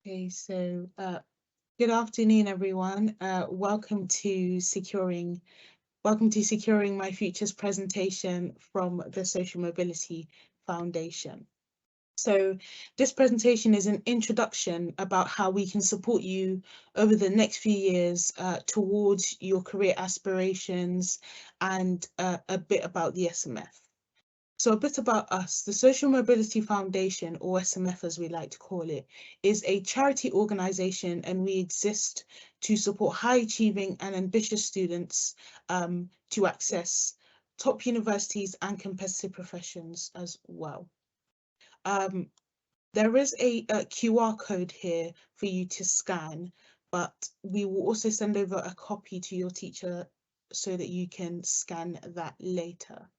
Okay, so good afternoon, everyone. Welcome to Securing My Futures presentation from the Social Mobility Foundation. So this presentation is an introduction about how we can support you over the next few years towards your career aspirations and a bit about the SMF. So a bit about us. The Social Mobility Foundation, or SMF as we like to call it, is a charity organisation, and we exist to support high achieving and ambitious students to access top universities and competitive professions as well. There is a QR code here for you to scan, but we will also send over a copy to your teacher so that you can scan that later.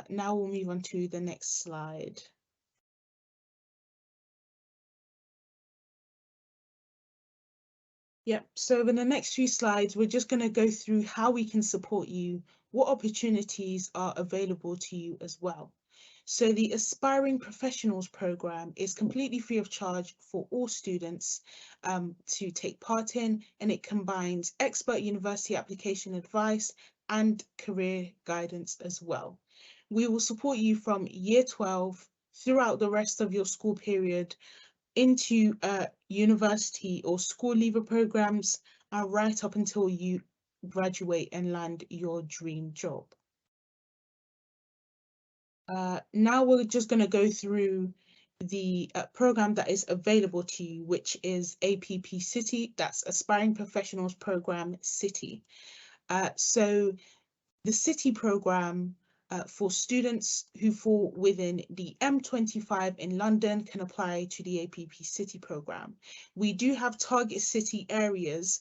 Now we'll move on to the next slide. Yep, so in the next few slides, we're just going to go through how we can support you, what opportunities are available to you as well. So the Aspiring Professionals program is completely free of charge for all students to take part in, and it combines expert university application advice and career guidance as well. We will support you from year 12 throughout the rest of your school period into university or school leaver programs and right up until you graduate and land your dream job. Now we're just going to go through the program that is available to you, which is APP City. That's Aspiring Professionals Program City. So the City program for students who fall within the M25 in London can apply to the APP City program. We do have target city areas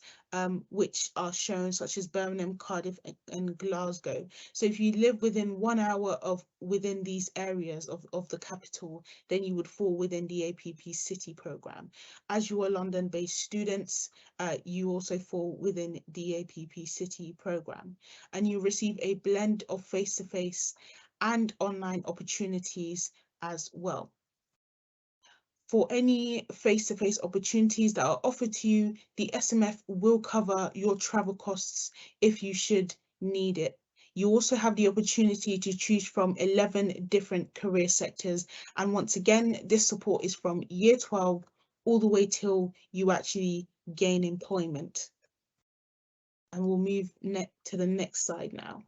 which are shown, such as Birmingham, Cardiff, and Glasgow. So if you live within 1 hour of within these areas of the capital, then you would fall within the APP City program. As you are London-based students, you also fall within the APP City program, and you receive a blend of face-to-face and online opportunities as well. For any face-to-face opportunities that are offered to you, the SMF will cover your travel costs if you should need it. You also have the opportunity to choose from 11 different career sectors. And once again, this support is from year 12 all the way till you actually gain employment. And we'll move to the next slide now.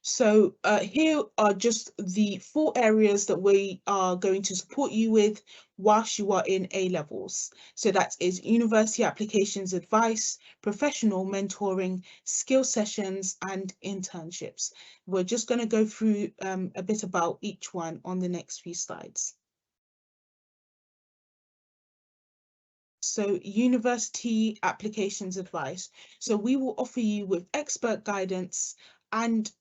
So here are just the 4 areas that we are going to support you with whilst you are in A-levels. So that is university applications advice, professional mentoring, skill sessions, and internships. We're just going to go through a bit about each one on the next few slides. So university applications advice. So we will offer you with expert guidance and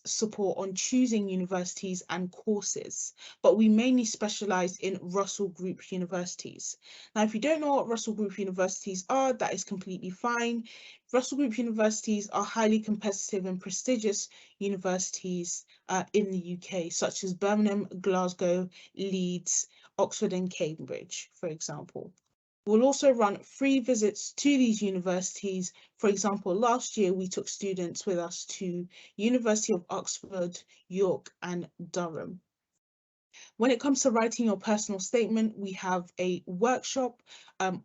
support on choosing universities and courses, but we mainly specialize in Russell Group universities. Now, if you don't know what Russell Group universities are, that is completely fine. Russell Group universities are highly competitive and prestigious universities in the UK, such as Birmingham, Glasgow, Leeds, Oxford and Cambridge, for example. We'll also run free visits to these universities. For example, last year we took students with us to University of Oxford, York and Durham. When it comes to writing your personal statement, we have a workshop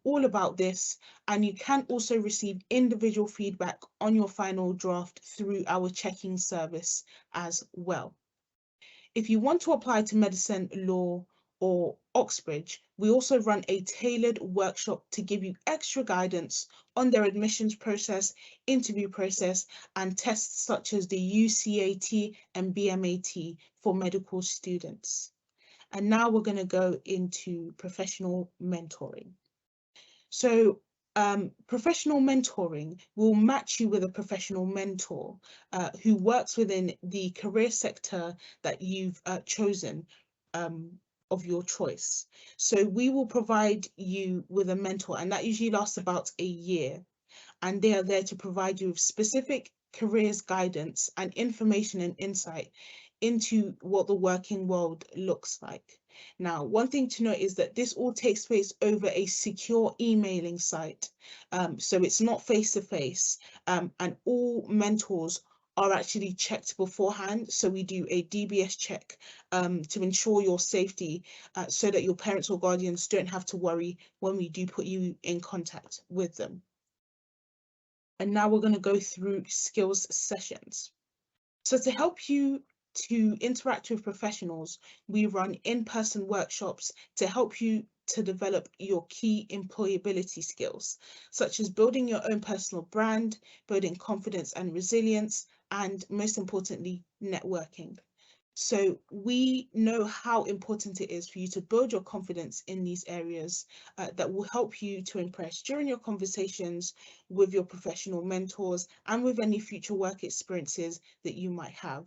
all about this, and you can also receive individual feedback on your final draft through our checking service as well. If you want to apply to medicine, law, or Oxbridge, we also run a tailored workshop to give you extra guidance on their admissions process, interview process, and tests such as the UCAT and BMAT for medical students. And now we're going to go into professional mentoring. So professional mentoring will match you with a professional mentor who works within the career sector that you've chosen of your choice. So we will provide you with a mentor, and that usually lasts about a year. And they are there to provide you with specific careers guidance and information and insight into what the working world looks like. Now, one thing to note is that this all takes place over a secure emailing site. So it's not face to face, and all mentors are actually checked beforehand. So we do a DBS check to ensure your safety, so that your parents or guardians don't have to worry when we do put you in contact with them. And now we're going to go through skills sessions. So to help you to interact with professionals, we run in-person workshops to help you to develop your key employability skills, such as building your own personal brand, building confidence and resilience, and most importantly, networking. So we know how important it is for you to build your confidence in these areas, that will help you to impress during your conversations with your professional mentors and with any future work experiences that you might have.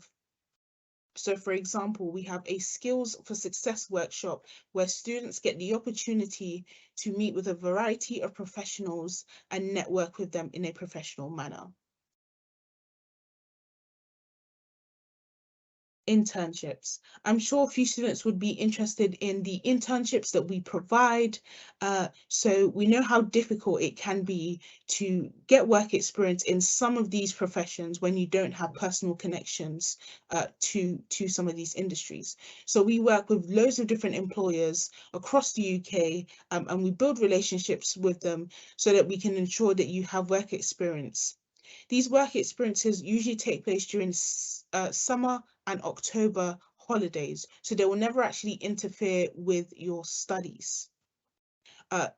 So for example, we have a Skills for Success workshop where students get the opportunity to meet with a variety of professionals and network with them in a professional manner. Internships. I'm sure a few students would be interested in the internships that we provide. So we know how difficult it can be to get work experience in some of these professions when you don't have personal connections to some of these industries. So we work with loads of different employers across the UK, and we build relationships with them so that we can ensure that you have work experience. These work experiences usually take place during summer and October holidays, so they will never actually interfere with your studies.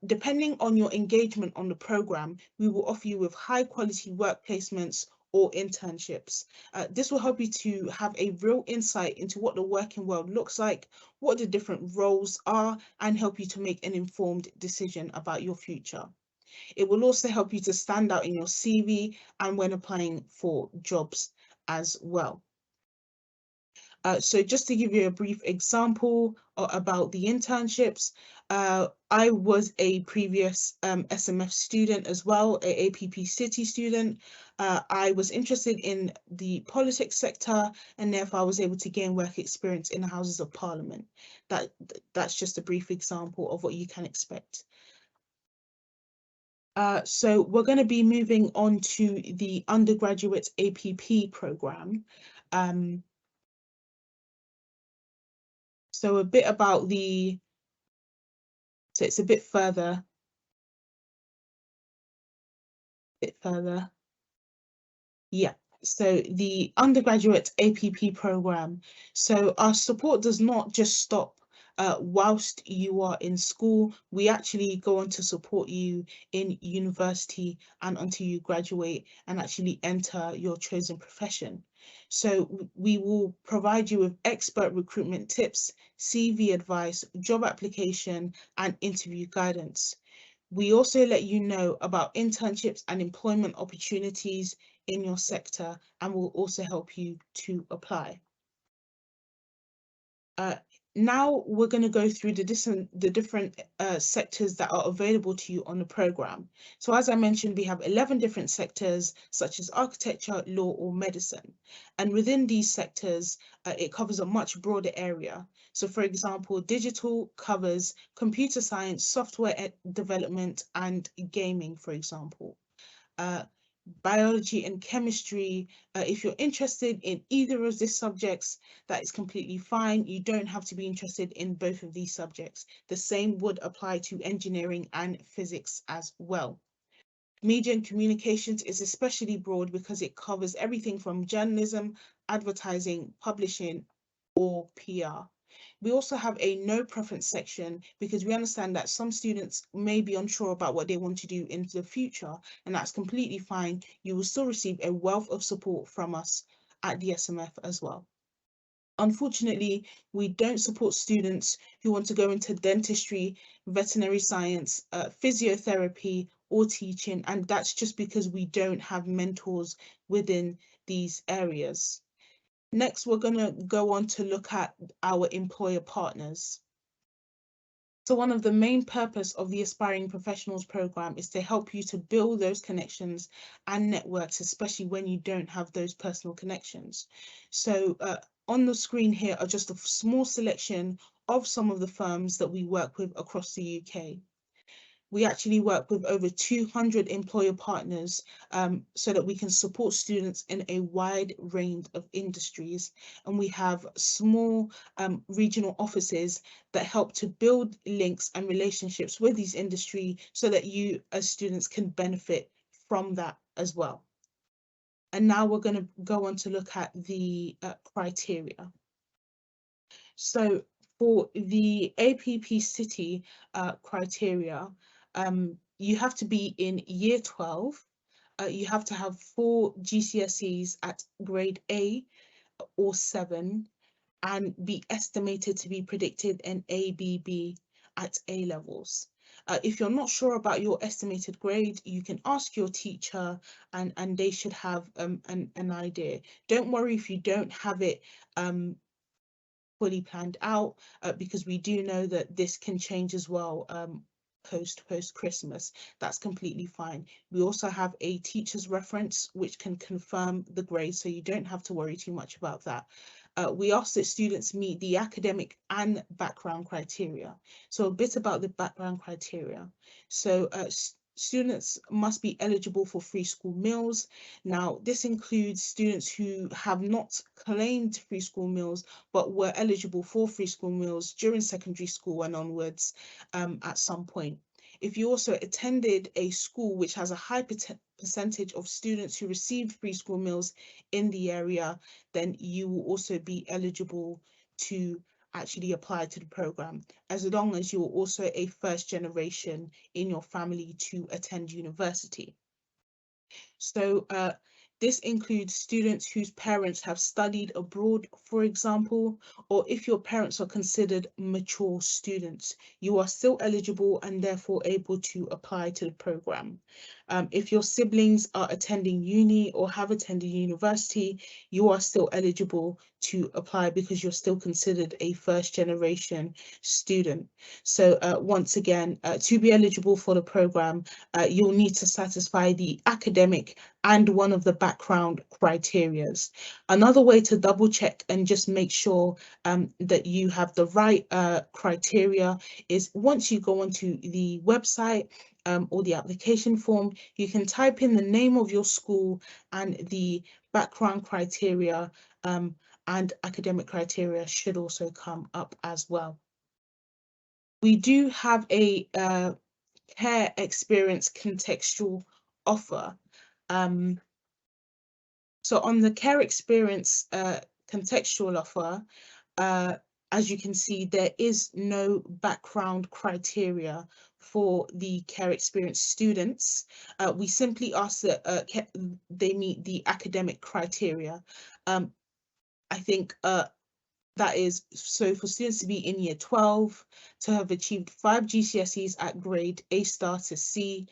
Depending on your engagement on the program, we will offer you with high quality work placements or internships. This will help you to have a real insight into what the working world looks like, what the different roles are, and help you to make an informed decision about your future. It will also help you to stand out in your CV and when applying for jobs as well. So just to give you a brief example about the internships, I was a previous SMF student as well, a APP City student. I was interested in the politics sector, and therefore I was able to gain work experience in the Houses of Parliament. That's just a brief example of what you can expect. So we're going to be moving on to the undergraduate APP program. So a bit about so it's a bit further. Yeah. So the undergraduate APP program. So our support does not just stop whilst you are in school. We actually go on to support you in university and until you graduate and actually enter your chosen profession. So we will provide you with expert recruitment tips, CV advice, job application, and interview guidance. We also let you know about internships and employment opportunities in your sector, and will also help you to apply. Now we're going to go through the different sectors that are available to you on the program. So as I mentioned, we have 11 different sectors such as architecture, law, or medicine. And within these sectors, it covers a much broader area. So for example, digital covers computer science, software development, and gaming, for example. Biology and chemistry. If you're interested in either of these subjects, that is completely fine. You don't have to be interested in both of these subjects. The same would apply to engineering and physics as well. Media and communications is especially broad because it covers everything from journalism, advertising, publishing, or PR. We also have a no preference section because we understand that some students may be unsure about what they want to do in the future, and that's completely fine. You will still receive a wealth of support from us at the SMF as well. Unfortunately, we don't support students who want to go into dentistry, veterinary science, physiotherapy, or teaching, and that's just because we don't have mentors within these areas. Next, we're going to go on to look at our employer partners. So one of the main purpose of the Aspiring Professionals program is to help you to build those connections and networks, especially when you don't have those personal connections. So on the screen here are just a small selection of some of the firms that we work with across the UK. We actually work with over 200 employer partners so that we can support students in a wide range of industries. And we have small regional offices that help to build links and relationships with these industries so that you as students can benefit from that as well. And now we're going to go on to look at the criteria. So for the APP City criteria, you have to be in year 12. You have to have 4 GCSEs at grade A or 7 and be estimated to be predicted in ABB at A levels. If you're not sure about your estimated grade, you can ask your teacher and they should have an idea. Don't worry if you don't have it fully planned out because we do know that this can change as well post Christmas. That's completely fine. We also have a teacher's reference which can confirm the grade, so you don't have to worry too much about that. We ask that students meet the academic and background criteria. So a bit about the background criteria. So students must be eligible for free school meals. Now, this includes students who have not claimed free school meals but were eligible for free school meals during secondary school and onwards at some point. If you also attended a school which has a high percentage of students who received free school meals in the area, then you will also be eligible to actually apply to the program, as long as you're also a first generation in your family to attend university. So this includes students whose parents have studied abroad, for example, or if your parents are considered mature students, you are still eligible and therefore able to apply to the program. If your siblings are attending uni or have attended university, you are still eligible to apply because you're still considered a first generation student. So once again, to be eligible for the program, you'll need to satisfy the academic and one of the background criterias. Another way to double check and just make sure that you have the right criteria is once you go onto the website or the application form, you can type in the name of your school and the background criteria and academic criteria should also come up as well. We do have a care experience contextual offer. So on the care experience contextual offer, as you can see, there is no background criteria for the care experience students. We simply ask that they meet the academic criteria. I think that is, so for students to be in year 12, to have achieved 5 GCSEs at grade A star to C,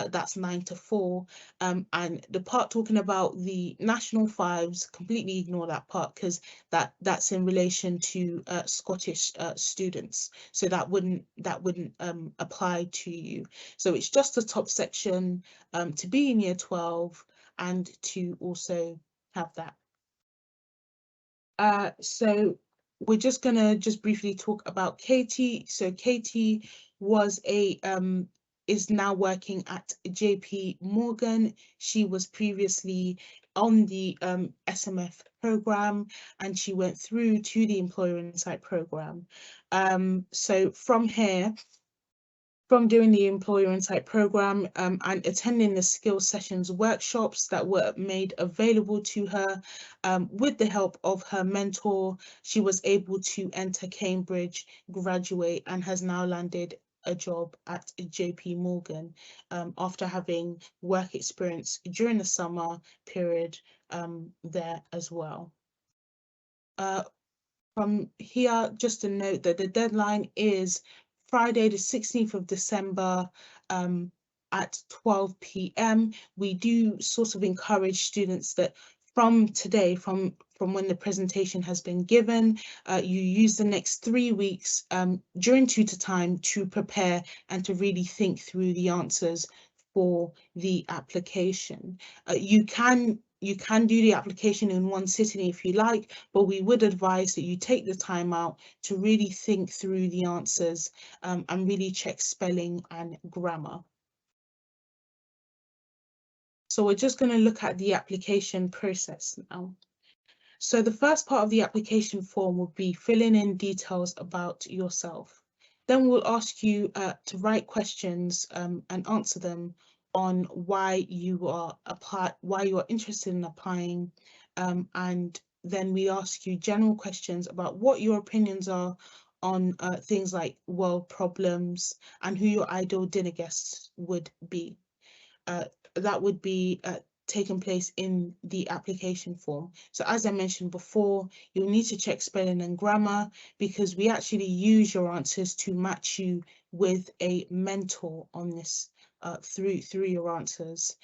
that's 9 to 4. And the part talking about the national fives, completely ignore that part because that's in relation to Scottish students. So that wouldn't apply to you. So it's just the top section to be in year 12 and to also have that. So we're just gonna briefly talk about Katie. So Katie was is now working at JP Morgan. She was previously on the SMF program and she went through to the Employer Insight program. So from here, from doing the Employer Insight program and attending the skills sessions workshops that were made available to her with the help of her mentor, she was able to enter Cambridge, graduate, and has now landed a job at JP Morgan after having work experience during the summer period there as well. From here, just to note that the deadline is Friday, the 16th of December at 12 p.m. We do sort of encourage students that from today, from when the presentation has been given, you use the next 3 weeks during tutor time to prepare and to really think through the answers for the application. You can you can do the application in one sitting if you like, but we would advise that you take the time out to really think through the answers and really check spelling and grammar. So we're just going to look at the application process now. So the first part of the application form will be filling in details about yourself. Then we'll ask you to write questions and answer them on why you are interested in applying, and then we ask you general questions about what your opinions are on things like world problems and who your ideal dinner guests would be. That would be taking place in the application form. So as I mentioned before, you'll need to check spelling and grammar because we actually use your answers to match you with a mentor on this through your answers.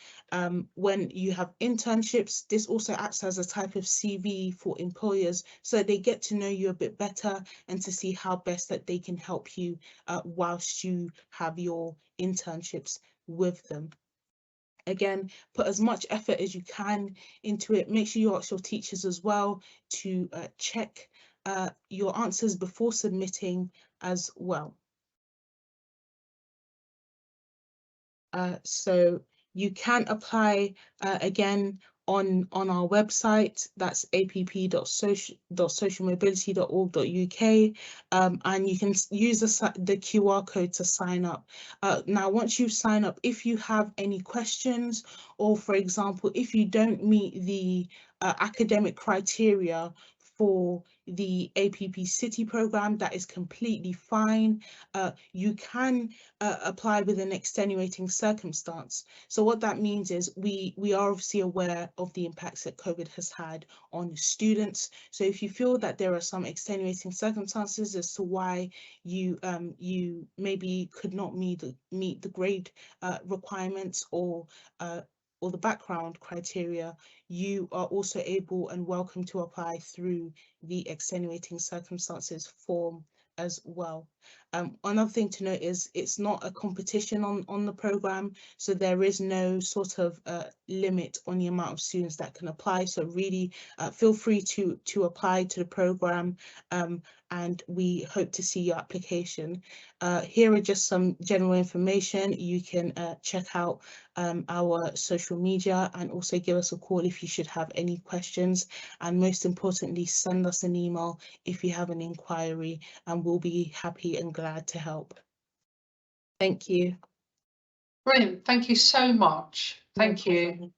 When you have internships, this also acts as a type of CV for employers so that they get to know you a bit better and to see how best that they can help you whilst you have your internships with them. Again, put as much effort as you can into it. Make sure you ask your teachers as well to check your answers before submitting as well. So you can apply again on our website, that's app.socialmobility.org.uk, and you can use the QR code to sign up. Now, once you sign up, if you have any questions, or for example, if you don't meet the academic criteria for the APP City program, that is completely fine. You can apply with an extenuating circumstance. So what that means is we are obviously aware of the impacts that COVID has had on students. So if you feel that there are some extenuating circumstances as to why you you maybe could not meet the grade requirements or the background criteria, you are also able and welcome to apply through the extenuating circumstances form as well. Another thing to note is it's not a competition on the program, so there is no sort of limit on the amount of students that can apply. So really feel free to apply to the program, and we hope to see your application. Here are just some general information. You can check out our social media and also give us a call if you should have any questions. And most importantly, send us an email if you have an inquiry, and we'll be happy and glad to help. Thank you. Brilliant. Thank you so much. Thank you.